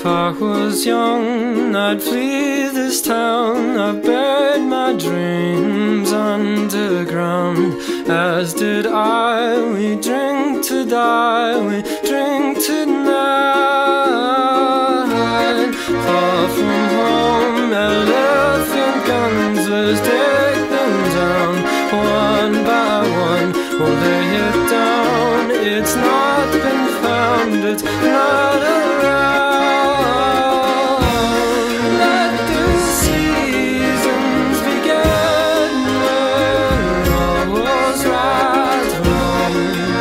If I was young, I'd flee this town. I've buried my dreams underground, as did I. We drink to die, we drink tonight. Far from home, elephant guns, let's take them down. One by one, we'll lay it down. It's not been found, it's not around. Let the seasons begin when all was right wrong.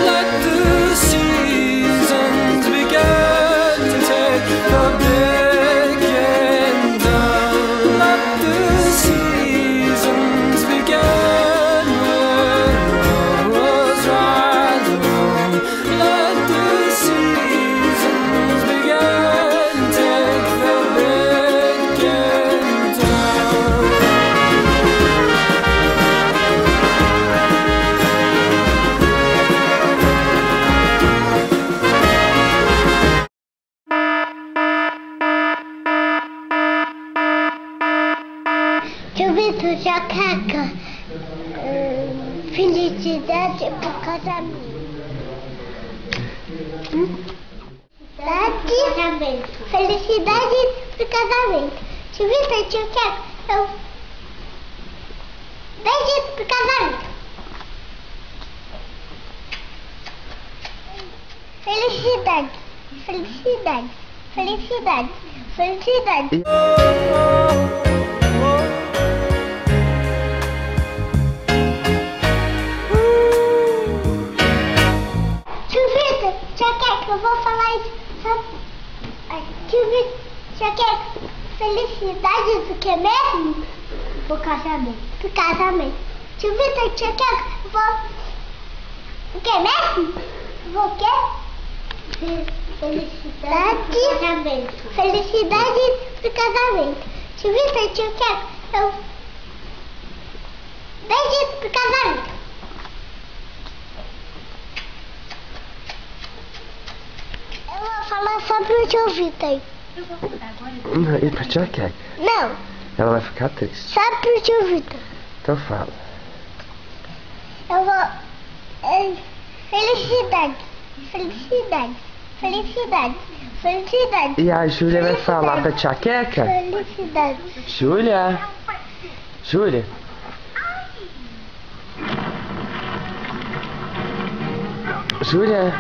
Let the seasons begin to take the beginning down. Let the seasons begin when all was right wrong. Let the seasons begin, take the beginning down. Chubito jaqueca, felicidade pro casamento. Felicidade pro casamento. Chubito jaqueca, beijo pro casamento. Felicidade, felicidade, felicidade, felicidade. Chuvita, jaqueca, eu vou falar isso. Chuvita, jaqueca, felicidade do que mesmo? Pro casamento. Pro casamento. Chuvita, jaqueca, eu vou... O que mesmo? Vou o quê? Felicidade pro casamento. Felicidade pro casamento. Chuvita, jaqueca, eu... Beijo pro casamento. Eu vou falar sobre o Jovita aí. E pra tia quer? Não, Ela vai ficar triste. só pro Jovita. Então fala. Eu vou... felicidade, felicidade, felicidade, felicidade. E a Júlia vai falar pra tia Queca? Felicidade. Júlia? Júlia? Júlia?